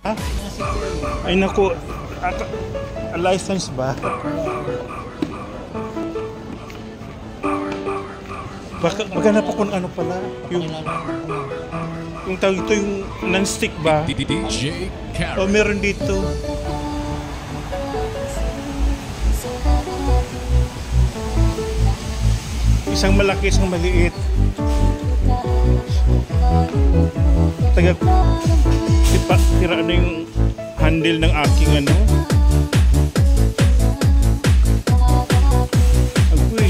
Ha? Ay naku, license ba? Baka maghanap ako ng ano pala, yung tawag ito, yung non-stick ba? DJ Karen. O meron dito. Isang malaki, isang maliit. Tira na yung handle ng aking ano. Agoy.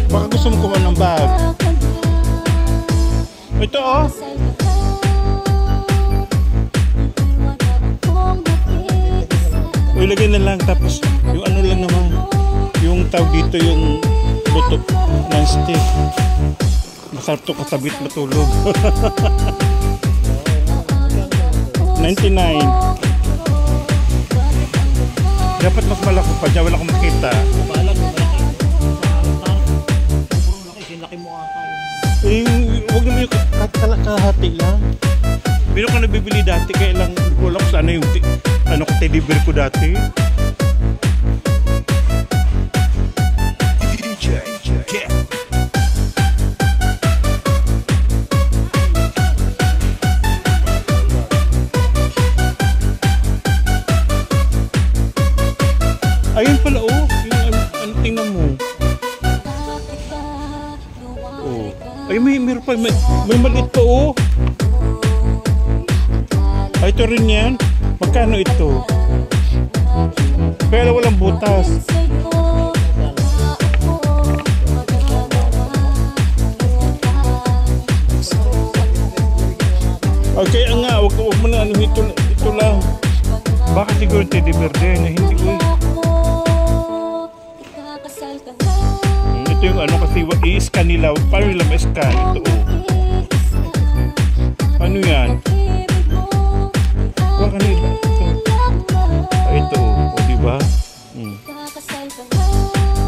Baka gusto mo kuha ng bag. Ito oh. O ilagay na lang, tapos yung ano lang naman, yung tawag dito, yung buto ng stick. Masarap to katabit matulog. 99. Dapat mas malaki pa dyan, wala akong makita. Huwag naman yung kahati lang. Meron ka nabibili dati, kaya lang wala ko sana yung ano ko teddy bear ko dati. Ayun pala oh, yung tingnan mo. Oh. Ay meron pa, may maliit pa oh. Ay ito rin yan. Magkano ito? Pero walang butas. Okay nga, wag mo na ano, ito lang. Baka siguro teddy bear din, hindi ko. Ito yung ano kasi i-scan nila, paano nila ma-scan ito oh. Ano yan? Baka nila ito. Ito oh, diba?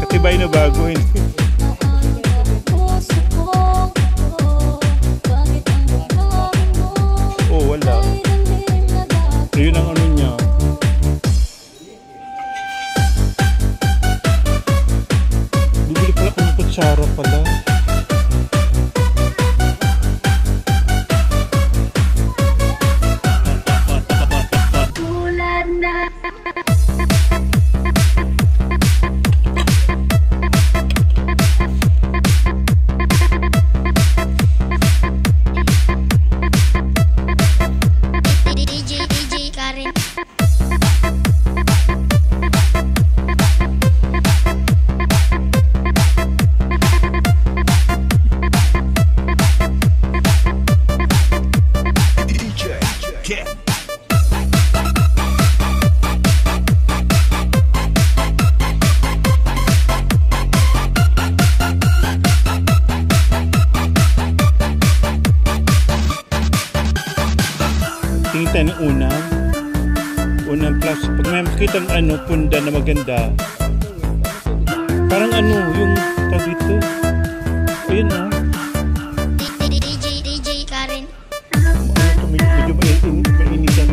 Katibay na bago yun. Oh wala. Yun ang ano niya. Bibili pala kung kutsara pala. DJ Karen. Tingin tayo ng unang plus. Pag may makita ng ano, punda na maganda, parang ano, yung tawag dito. Ayun ah. DJ Karen. Medyo mainit na ito.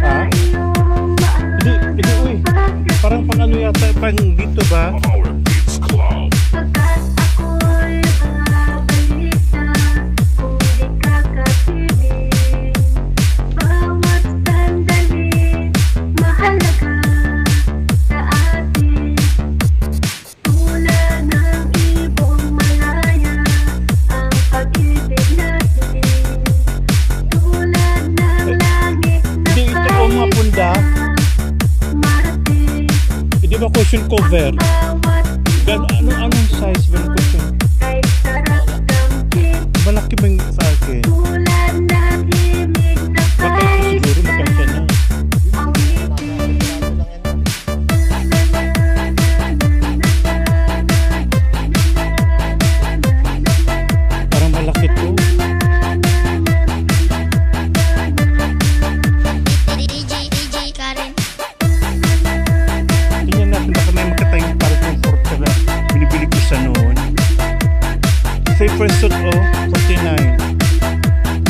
Ah? Hindi, uy. Parang pang ano yata, pang dito ba? Hindi ba cushion cover? Anong size ba ng cushion? Malaki ba yung sa akin? Baka ito siguro makanta na. Parang malaki to. DJ Karen. Tingnan natin baka may makatayong para comfort ka na. Binibili first suit, oh, 49.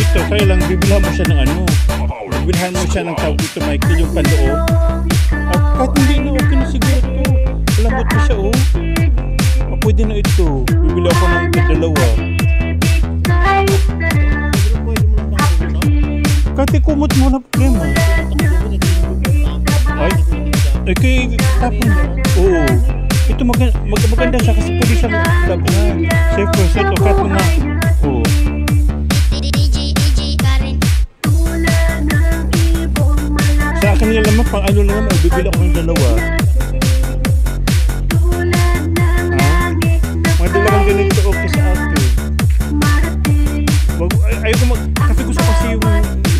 Ito, kaya lang, bibilhan mo siya ng ano. Bibilhan mo siya ng tawag dito, Michael, yung panloob. At kahit hindi na, okay na siguro ito. Malambot na siya, oh. Pwede na ito. Bibili ako ng dalawa. Kahit ikumot mo na problema. Ay, kay tapon. Oo. Ito maganda siya kasi pwede siyang labanan. Safe set o kahit mga. Oo. Sa akin nila naman, pang ano lang naman, bibili ako ng dalawa. Mga dalawang ganito okay sa akin. Ayoko kasi gusto kasi yung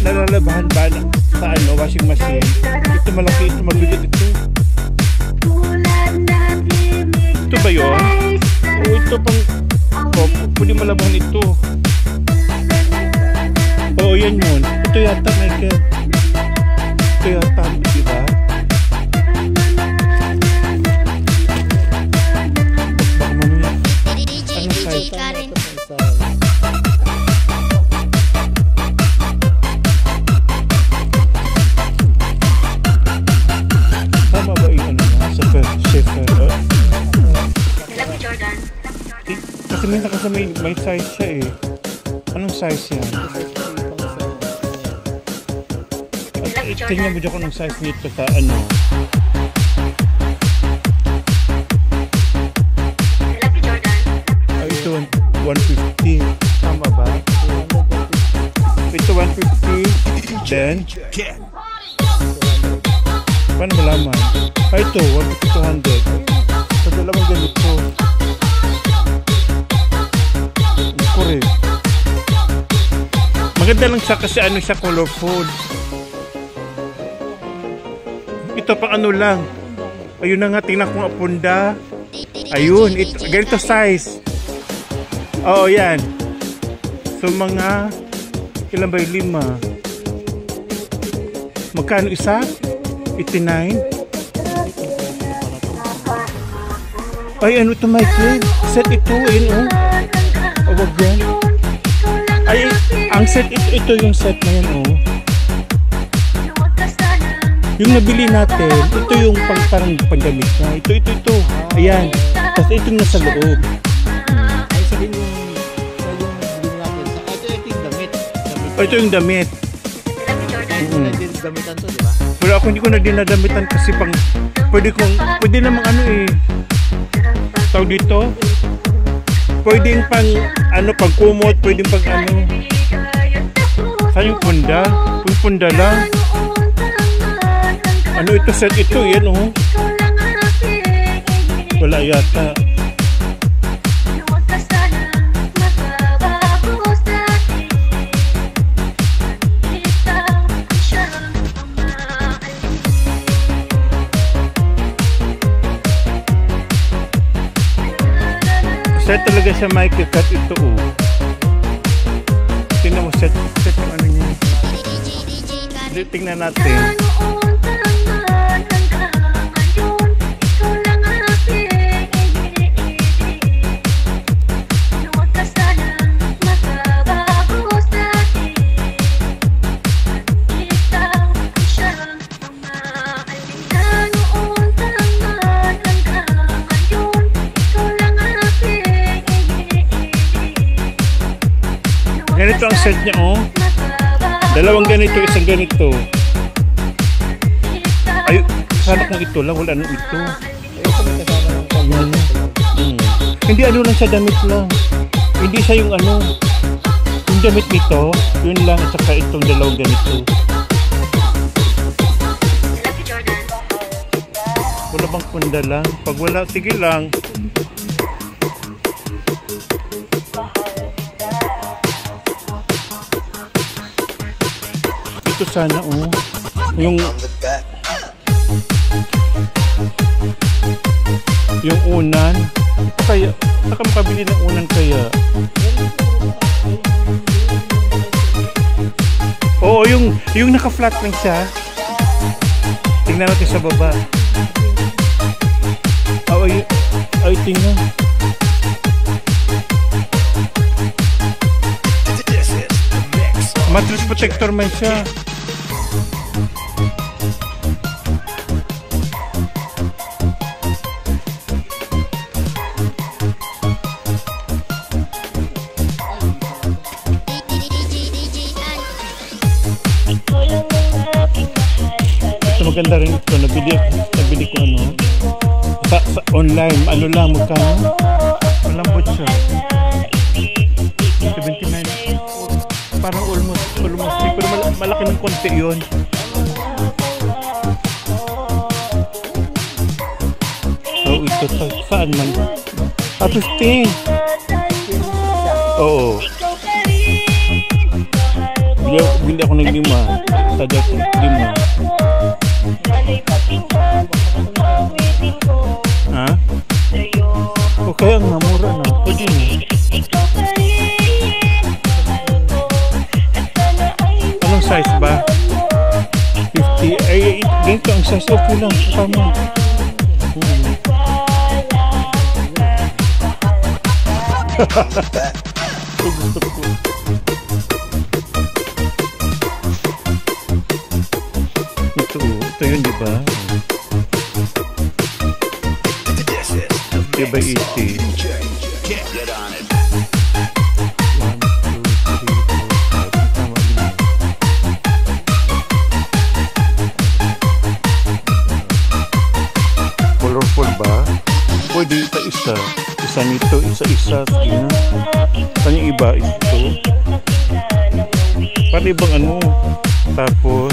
nalalabahan ba sa ano, washing machine. Ito malaki, ito mabigat ito. Ito ba yun? O ito pang, pwede malabahan ito. Oo, yan yun. Ito yata, Michael. Ito yata, diba? Tama ba yung ano na? Shifter? Kasi minsan kasi may size siya eh. Anong size yan? Tingnan mo dyan ko ng size nito sa ano. Ay, ito 150. Tama ba? Ito 150. Then paano malaman? Ay, ito 150-200. Sa dalawang ganito. Correct. Maganda lang siya kasi ano siya, colorful. Ito pang ano lang. Ayun na nga, tingnan ko nga punda. Ayun, ito, ganito size. Oo, yan. So mga ilan ba yung 5? Magkano isa? 89? Ay, ano ito, Michael? Set ito, yun, oh. O, wag yan. Ay, ang set, ito yung set na yan, oh. Yung nabili natin, ito yung parang panggamit na. Ito. Ayan. Tapos ito yung nasa loob. Ay, sabihin yung bili natin. Ito yung damit. Ito yung damit. Damitan to, di ba? Pero ako hindi ko na dinadamitan kasi pang pwede namang ano eh. Tawag dito. Pwedeng pang ano, pang kumot, pwedeng pang ano. Saan yung punda? Yung punda lang. Ano ito, set ito, yan oh. Wala yata. Set talaga siya, Michael, cut ito oh. Tingnan mo, set yung ano niya. Tingnan natin. Ganito ang set niya oh. Dalawang ganito, isang ganito. Ay, sana kung ito lang, wala nang ito. Hindi ano lang siya, damit lang. Hindi siya yung ano. Yung damit nito, yun lang at saka itong dalawang ganito. Wala bang punda lang? Pag wala, sige lang. Ito sana oh. Yung unan. Kaya, saka makabili ng unan kaya. Oo, yung naka-flat lang siya. Tingnan natin sa baba. Ay, tingnan. Mattress protector man siya. Ito maganda rin ito. Nabili ko ano. Sa online. Ano lang, magkano? Malambot siya. 79. Parang almost pero malaki ng konti yun. So ito saan man? 15. Oo. Bili ako ng 5. Sadya ko 5. Ha? O kaya nga mura na. Pwede na. Anong size ba? 50. Ay, ganito ang size. Okay lang. Tama. Gusto ko. Ito yun, di ba? Diba 80? Colorful ba? Pwede isa-isa. Isa nito, isa-isa. Sige na. Saan yung iba? Ito. Para ibang ano. Tapos,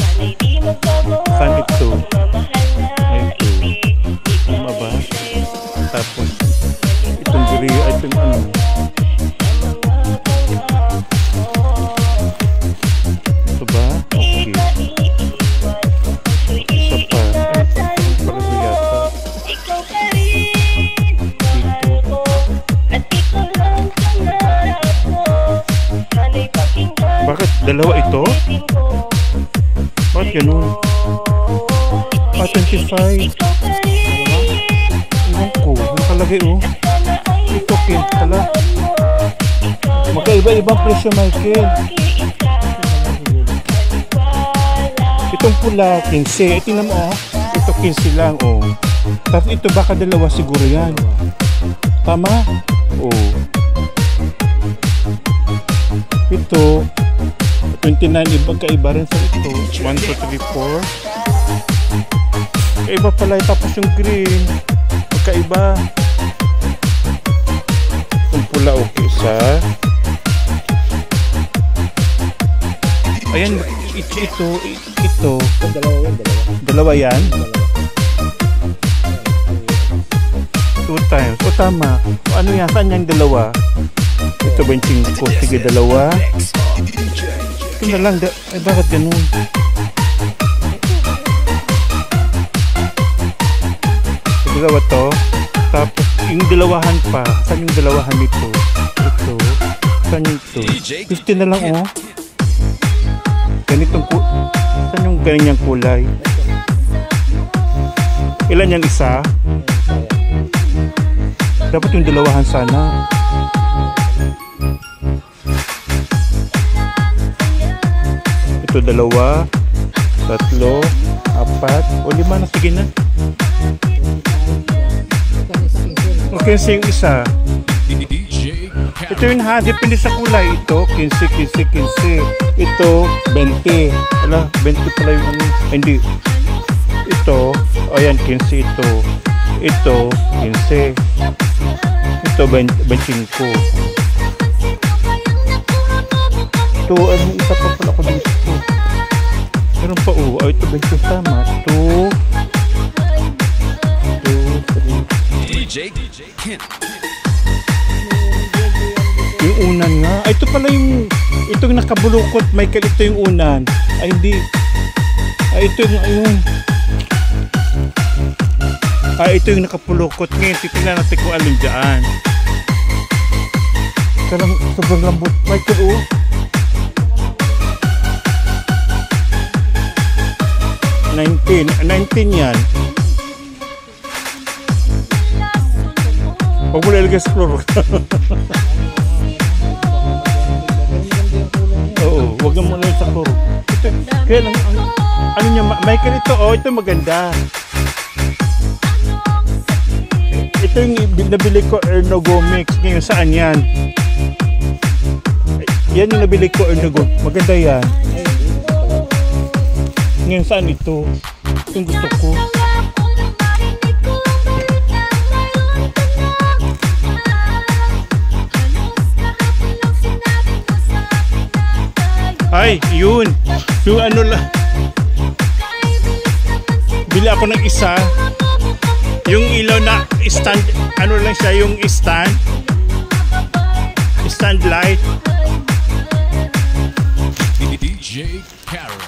saan ito? Ito. Tama ba? Tapos, itong gray, itong ano. Ito ba? Okay. Isa pa. Parang yata. Bakit? Dalawa ito? Bakit ganun? 25. Iwan ko. Nakalagay oh. Ito kin pala. Magkaiba-ibang presyo, Michael. Itong pula, 15. Tingnan mo oh. Ito 15 lang oh. Tapos ito baka dalawa siguro yan. Tama? Oh. Ito 29, magkaiba rin sa ito. 1, 2, 3, 4. Iba pala, tapos yung green magkaiba. Yung pula okay isa. Ayan, ito dalawa yan. 2 times. O tama. O ano yan? Saan yung dalawa? Ito ba yung 5? Sige, dalawa. Ito na lang. Ay, bakit ganun? Dalawa to. Tapos, yung dalawahan pa. Saan yung dalawahan nito? Ito. Saan yung ito? 50 na lang, oh. Ganitong saan yung ganyang kulay? Ilan yung isa? Dapat yung dalawahan sana. Ito dalawa, 3, 4, o 5 na, sige na. Okay, sa yung isa. Ito yun ha, depende sa kulay. Ito, 15, 15, 15. Ito, 20. Wala, 20 pala yung ano. Hindi. Ito, ayan, 15 ito. Ito, 15. Ito, 25. Ito, ano, isa pa pala ako dito. Meron pa, oh. Oh, ito, 20 tama. 2, 3. DJ Kent. Yung unan nga. Ay, ito pala yung itong nakabulukot. Michael, ito yung unan. Ay, hindi. Ay, ito yung ayun. Ay, ito yung nakapulukot. Ngayon, titignan natin kung alin dyan. Karang sobrang lambot. Michael, oh. $19 yan. Huwag mo lalagay sa floor. Oo, Huwag mo lang sa kuro. Ito, kaya lang, ano niya, Michael, ito, oh, ito maganda. Ito yung nabili ko, Ergonomix. Ngayon, saan yan? Yan yung nabili ko, Ergonomix. Maganda yan. Ngayon, saan ito? Ito yung gusto ko. Ay, yun. Yung ano lang. Bili ako ng isa. Yung ilaw na stand, ano lang siya, yung stand. Stand light. DJ Karen.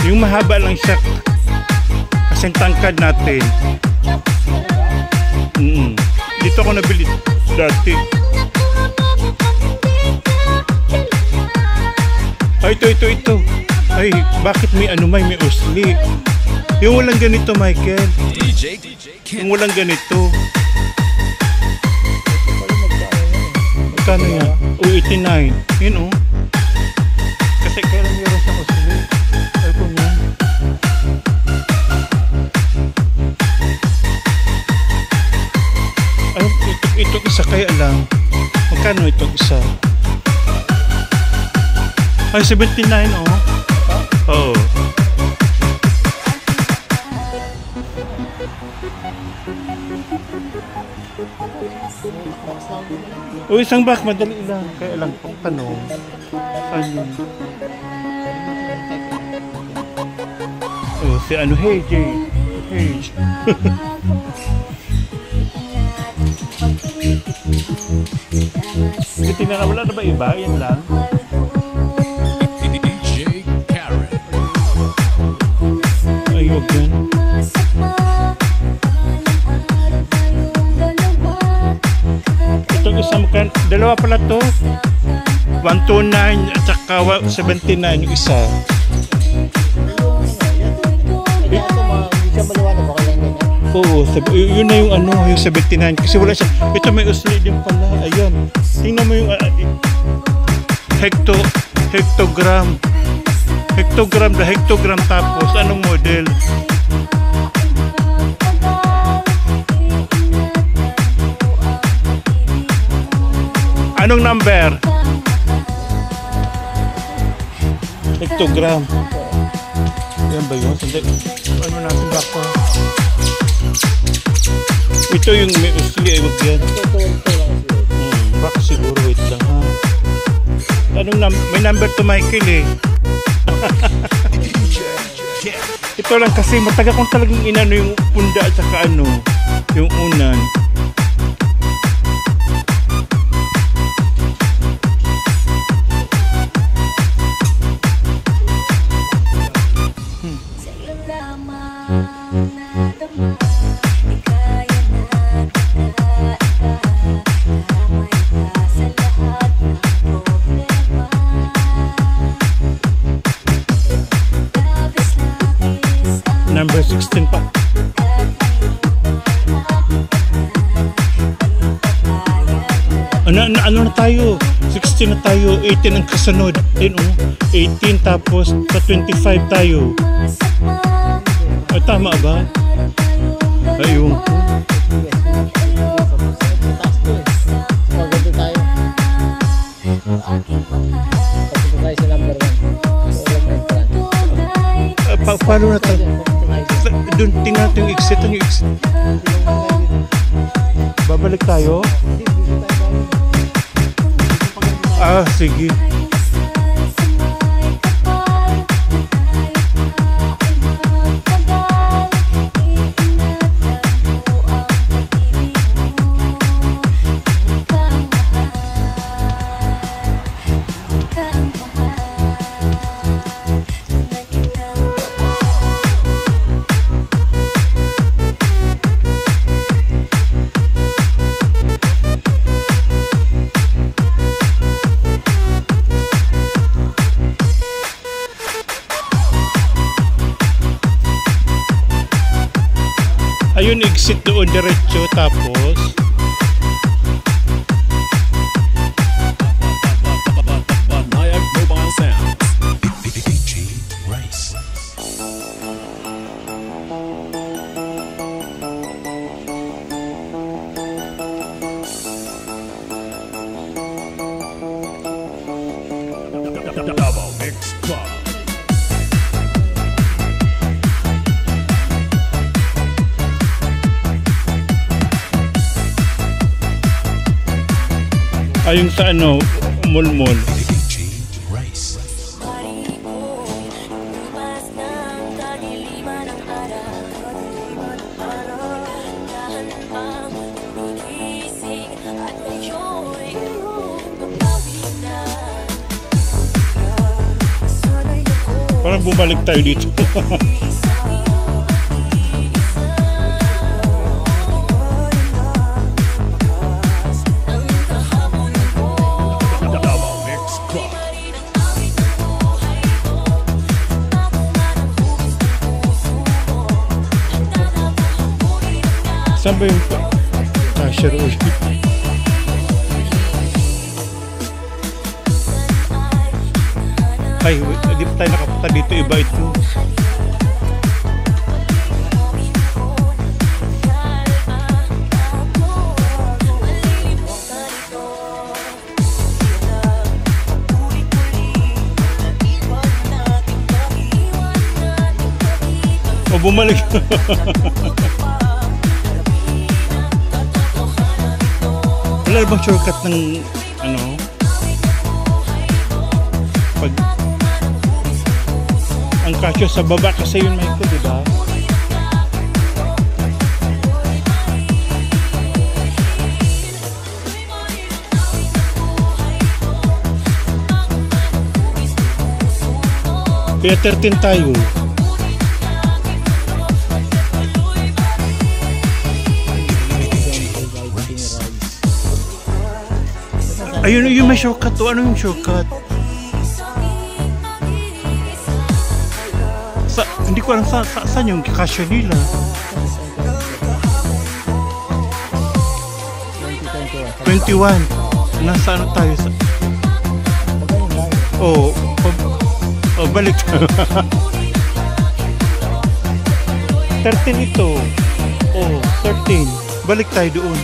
Yung mahaba lang siya. Kasing tangkad natin. Dito ako nabili dati. Ay, ito. Ay, bakit may usli? Yung walang ganito, Michael. DJ Yung walang ganito. Magkano yan? 89. Yun, oh. Kasi kailan meron siya usli. Ay, kung yan. Ay, itong isa kaya lang. Magkano itong isa? Ay, 79, oh. Oo. O, isang box, madali lang. Kaya lang kung tanong. Saan yun? Oh, si ano, hey, Jay. Hey. Tingnan na, wala na ba iba? Yan lang. DJ Karen. Ay, huwag yan. Itong isang dalawa pala to. 129 at saka 79 yung isa. Hindi siya maliwanag. Baka lang yun. Oo, yun na yung ano, yung 79. Kasi wala siya. Ito may usli din pala. Ayan. Tingnan mo yung hectogram. Hectogram tapos anong model? Anong number? Hectogram. Yan ba yun? Sandali. Ano natin ba ko? Ito yung may usli. Ay, wag yan. Baka siguro. Wait lang, ha? May number to Michael, eh. Ito lang kasi matagal kong talagang inano yung punda at saka ano, yung unan. Number 16 pa. Ano na tayo? 16 na tayo, 18 ang kasunod. 18 tapos sa 25 tayo. Ay, tama ba? Ayun. Pagod tayo. Pagod tayo sa number 1. Paano na tayo? Doon, tingnan natin yung exit. Yung exit. Babalik tayo? Ah, sige. Ayun, exit doon diretso, tapos Nayak Mobile Sounds. DJ Rice. Double Mix Club. ayun sa ano, mulmol. DJ Rice. Parang bumalik tayo dito. Double Mix Club. Saan ba yung cashier ulit? Ay, hindi pa tayo nakapunta dito. Iba ito. O, bumalik. Wala bang shortcut ng ano? Pag ang kasyo sa baba kasi yun may ko, diba? Kaya 13 tayo. Ayun yung may shortcut to. Ano yung shortcut? Hindi ko alam saan yung kasya nila. 21. Nasa ano tayo sa... Oh, balik. 13 ito. Oh, 13. Balik tayo doon.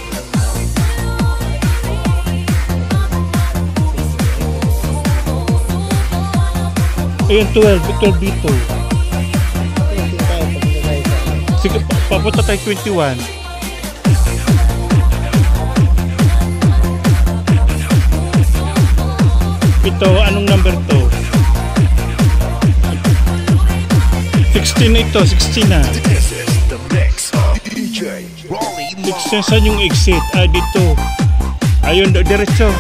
Ayun, 12 dito. Sige, papunta tayo 21. Ito, anong number to? 16 na ito, 16 na. This is the mix of DJ Rolly 16, saan yung exit? Ah, dito. Ayun, diretso.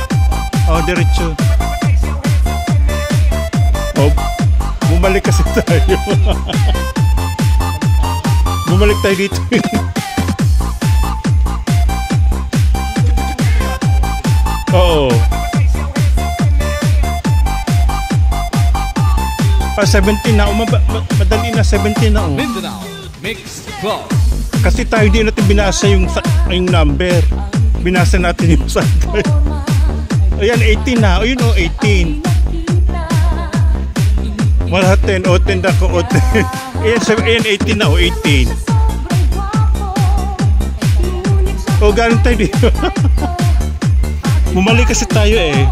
Oh, diretso. Oh, bumalik kasi tayo. Bumalik tayo dito. Oo. 17 na. Madali na, 17 na. Mindanao Mix Club. Kasi tayo hindi natin binasa yung number. Binasa natin yung sakay. Ayan, 18 na. Ayun o, 18. Wala 10. O, 10 na ko. O, 10. Ayan, 18 na. O, 18. O, galing tayo dito. Bumalik kasi tayo eh.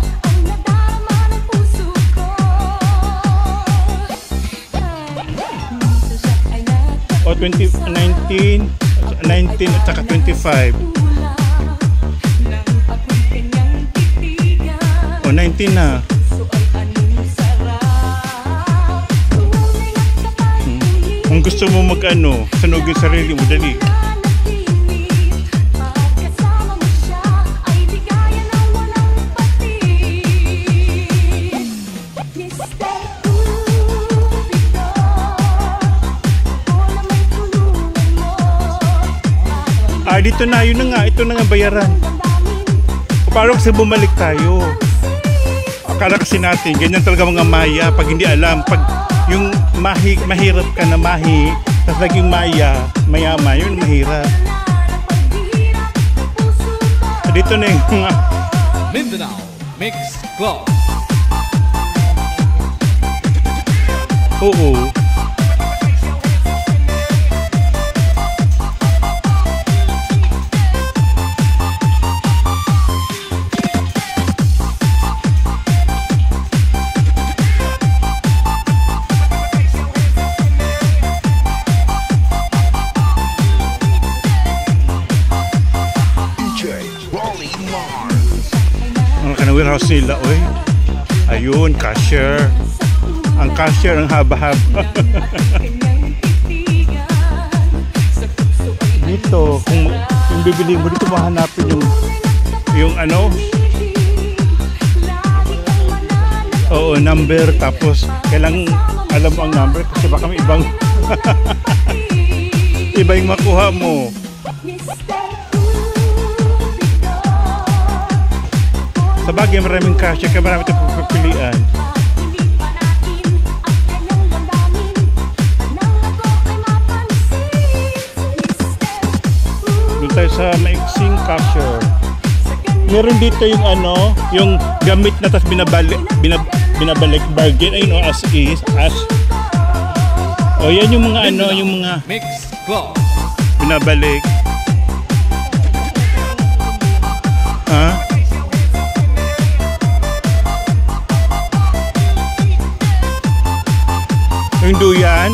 O, 19 at saka 25. O, 19 na. Kung gusto mo mag-ano, sanugin sarili mo, dali. Ah, dito na, yun na nga, ito na nga bayaran. Paano kasi bumalik tayo? Akala kasi natin, ganyan talaga mga maya, pag hindi alam, pag yung mahirap ka na Tapos naging mayaman, yun mahirap. Dito na yung mga Mindanao Mix Club. oo. DJ Rolly Mars. Mga ka-warehouse nila, oy. Ayun, cashier. Ang cashier ang haba-haba. Dito, kung bibili mo dito, mahanapin yung ano. Oo, number. Tapos, kailang alam mo ang number kasi baka may ibang iba yung makuha mo. Sa bagay, maraming cashier kaya marami itong pagpipilian. Doon tayo sa maiksing cashier. Meron dito yung ano, yung gamit na tas binabalik bargain, ay no, as is, as. O yan yung mga ano, yung mga Mix Club. binabalik. Ha? Yung duyan.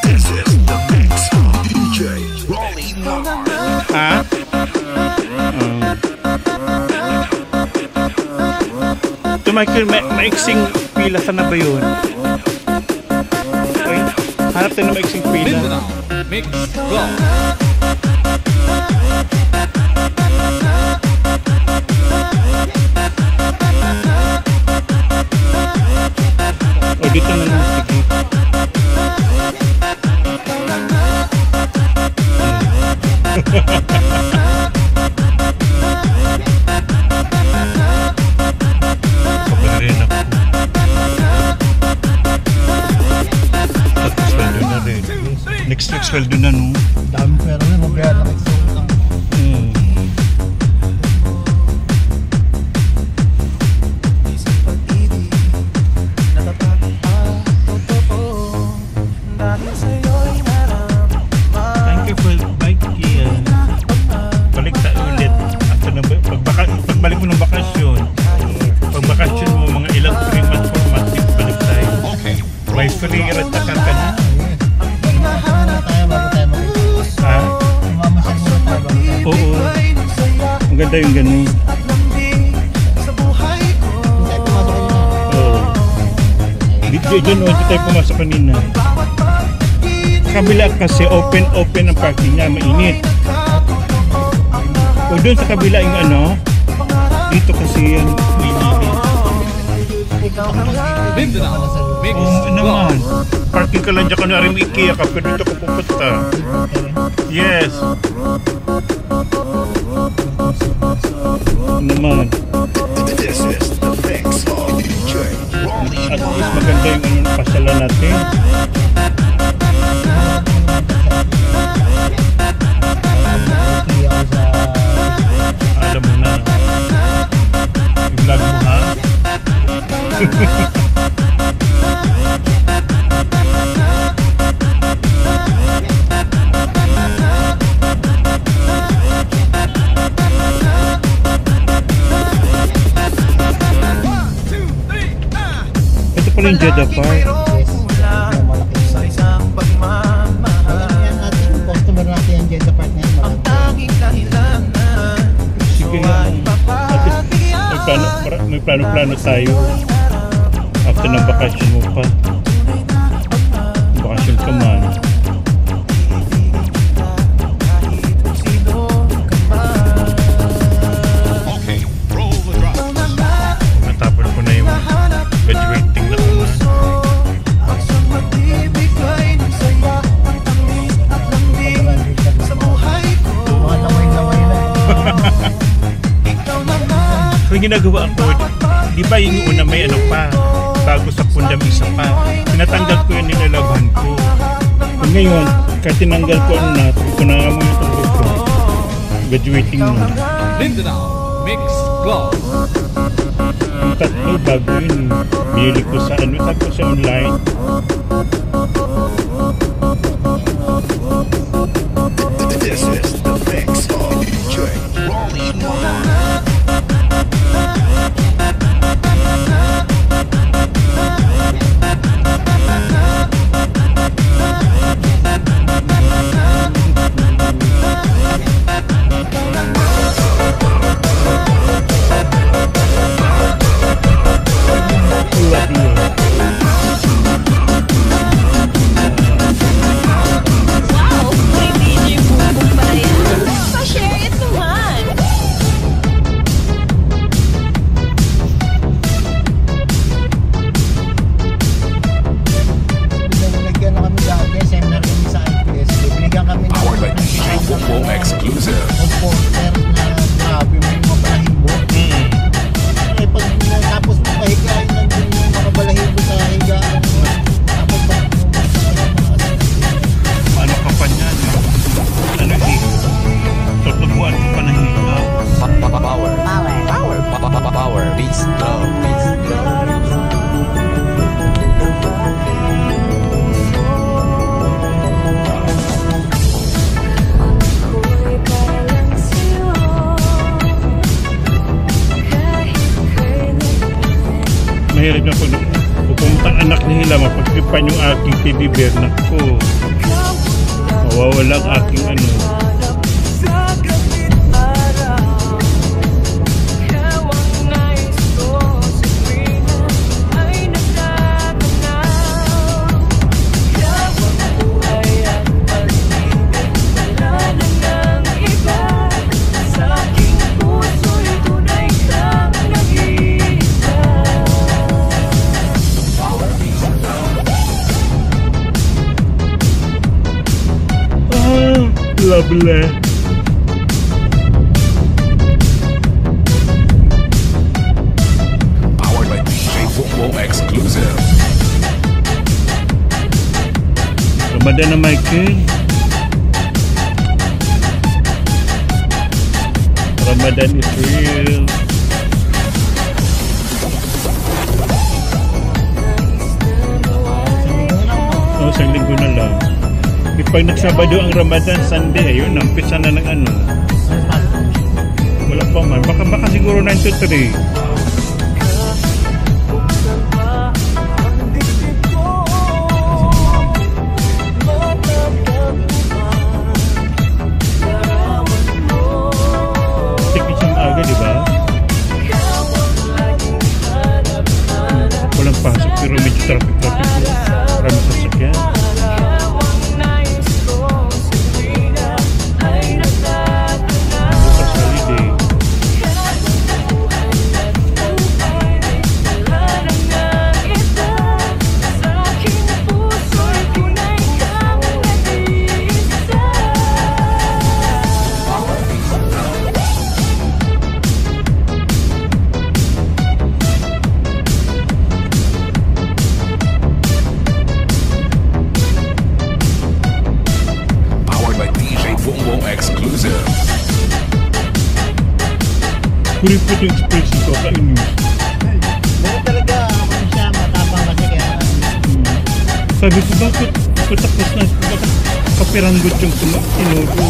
This is the mix. DJ Rolly Mars. Ha? Ito Michael, maiksing pila, saan na ba yun? Okay. Hanap tayo ng maiksing pila. Mindanao Mix Club. O dito na lang, sige. Pagkarin ako. Tapos sweldo na rin. Next week sweldo na, no? Dami pera rin, mabayad na kayo. Thank you for biking. Balik tayo ulit. After na pagbalik mo ng bakasyon. Pag bakasyon mo, mga ilang 3 months, 4 months, balik tayo. Okay. May free rent-a-car ka na. Muna tayo bago tayo mag-isa. Ha? Mamasyal muna tayo bago tayo. Oo. Ang ganda yung ganun. Hindi tayo pumasok kanina. Oo. Dito dyan, dito tayo pumasok kanina. Kabila kasi open ang parking niya, mainit. O doon sa kabila yung ano, dito kasi yan, mainit. Mindanao Mix Oo naman. Club. Parking ka lang dyan, kunwari may IKEA ka, pero dito ka pupunta. Yes. Naman. This is the mix of DJ Rolly At least Mars. maganda yung ano, pasyalan natin. Hindi ako sa... Alam mo na. I-vlog mo, ha? Ito pala yung Jeddah Park. Yes. Yung malaki. Alam yan natin, yung customer natin yung Jeddah Park na yun. Malaki. Sige lang. At least may plano tayo. After ng bakasyon mo pa. Bakasyon ka man. Okay. Roll the drop. Natapon ko na yung graduating na una. Mga laway-laway na. ginagawa ko, di ba yung una may ano pa, bago sa pundam isa pa. Tinatanggal ko yung nilalabhan ko. Ngayon, kahit tinanggal ko na, ito na nga mo yung tanggal ko. Graduating mo. Mindanao Mix Club. Yung tatlo, bago yun. Binili ko sa ano, sabi ko sa online. This is the mix of DJ Rolling One. Wow! May DJ Bumbong pala yan. Pa-share it naman! Binigyan na kami dati, seminar kami sa IPS. Binigyan kami ng Powered by DJ Bobo exclusive. composer na grabe, may mga balahibo. Eh, pag tapos mapahiga, ay nandun yung mga balahibo sa higaan. Tapos pag Ano ka pa niyan? Ano eh? Tutubuan ko pa ng hika. Power. Beats drum. Mahirap na po na pupunta ang anak ni Hila, mapagpipan yung aking teddy bear na ko. Mawawala ang aking ano. Lovely. Powered by DJ Bobo exclusive. Ramadan na Michael. Ramadan is real. Isang linggo na lang. Pag nagsabado ang Ramadan, Sunday, ayun, nampisa na ng ano. Wala pa man. Baka siguro 9 to 3. Tikis ang aga, di ba? Walang pasok, pero medyo traffic. Marami sasakyan. exclusive. Kuripot yung expression ko, kainis. Pero talaga, ako siya matapang kasi kaya. Sabi ko, bakit patapos na, bakit kapiranggot yung tinudo?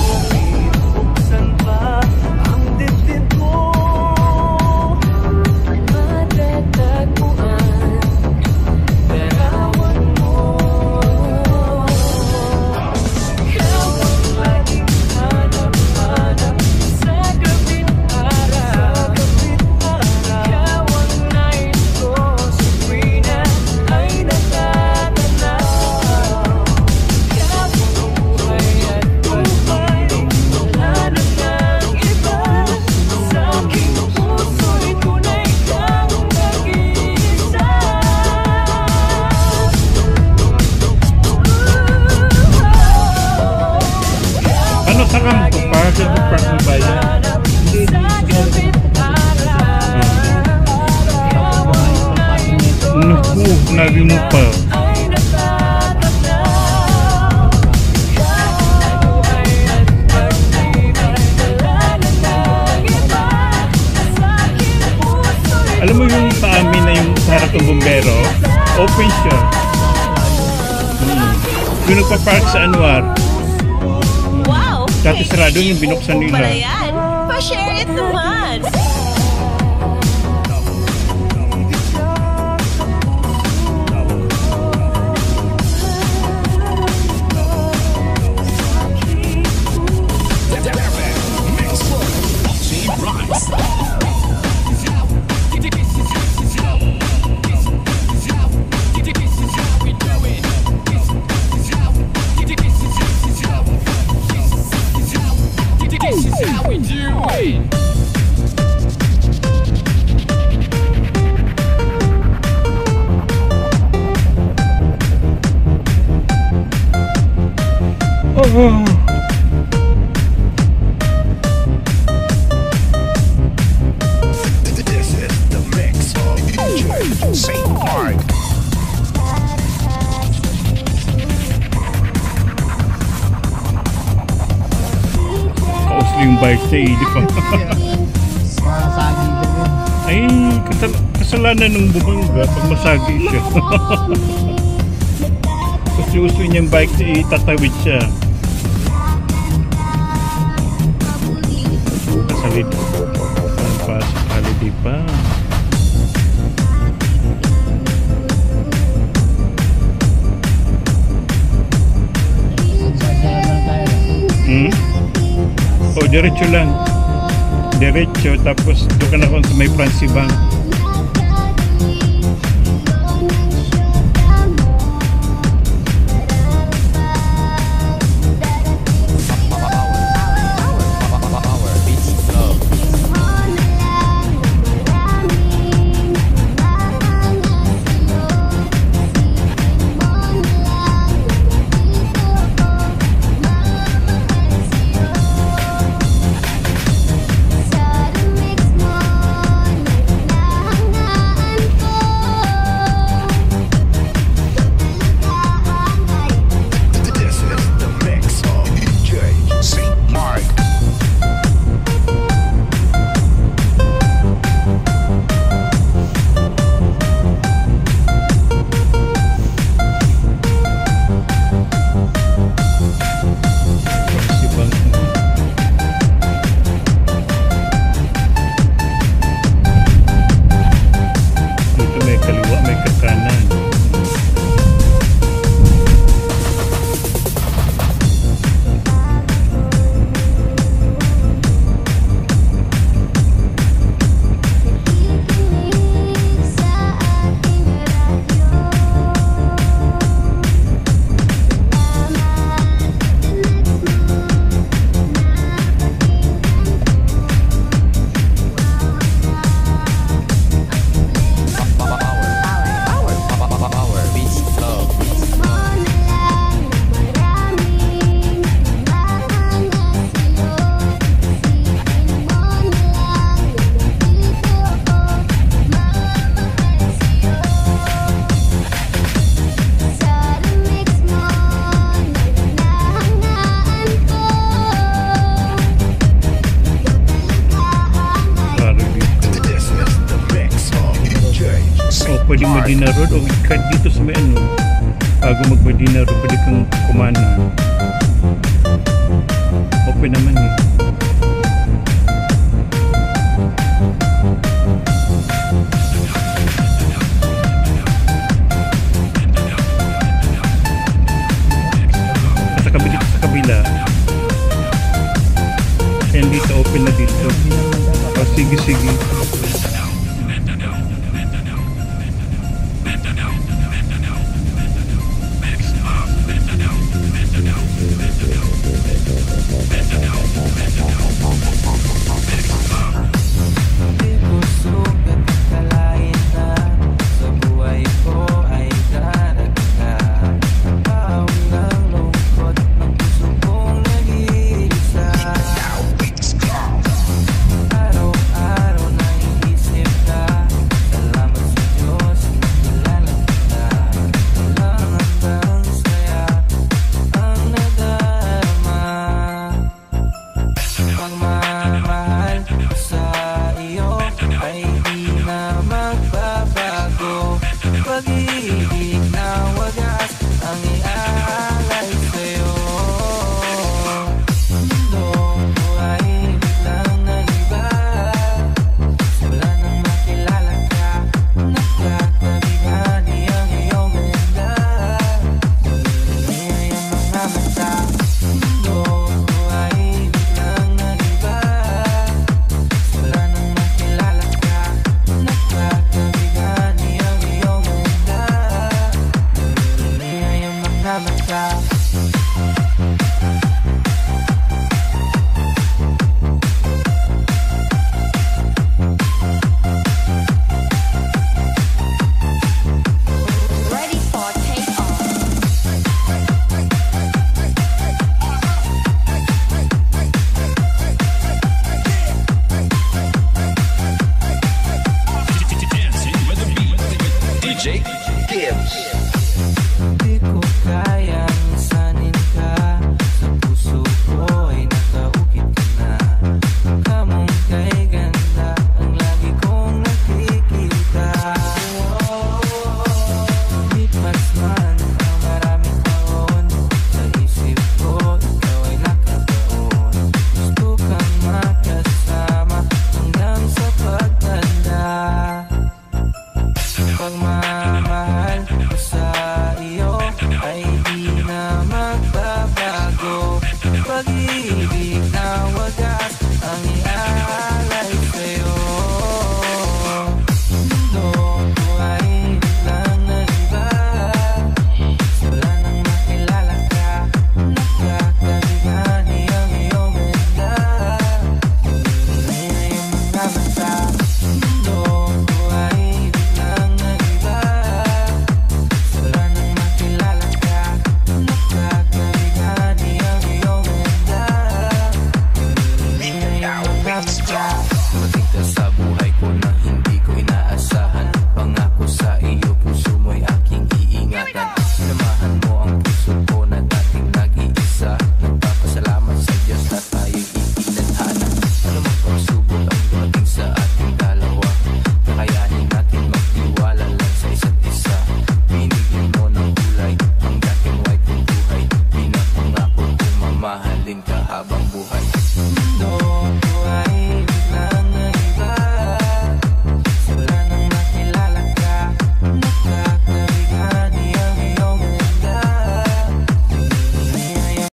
Sinabi mo pa. Alam mo yung sa amin na yung sa harap ng bumbero, open siya. Yung nagpa-park sa Anwar, Wow! dati sarado yung binuksan nila. Pala yan. Pa-share it naman. Oh. This is the mix of DJ St. Mark. Kausli yung bike sa di pa. Masagi ka din. Ay, kasalanan ng bumangga pag masagi siya. Gusto niyang bike sa itatawid siya. Kasalit. Saan pa? Sa holiday pa. Sasaya lang tayo. O, diretso lang. Diretso, tapos doon ka na kung sa may Francie Bank. Power Beats Club. This is the mix of DJ St. Mark. Francie Bank. Dito may kaliwa, may kakanan. Power Beats Club. Para dito. This is the mix of DJ O, St. pwede Mark. Medina Road o ikat dito sa may ano. Bago mag-Medina Road, pwede kang kumana. Open naman eh. Sa kabila. Ayan dito, open na dito. O, sige.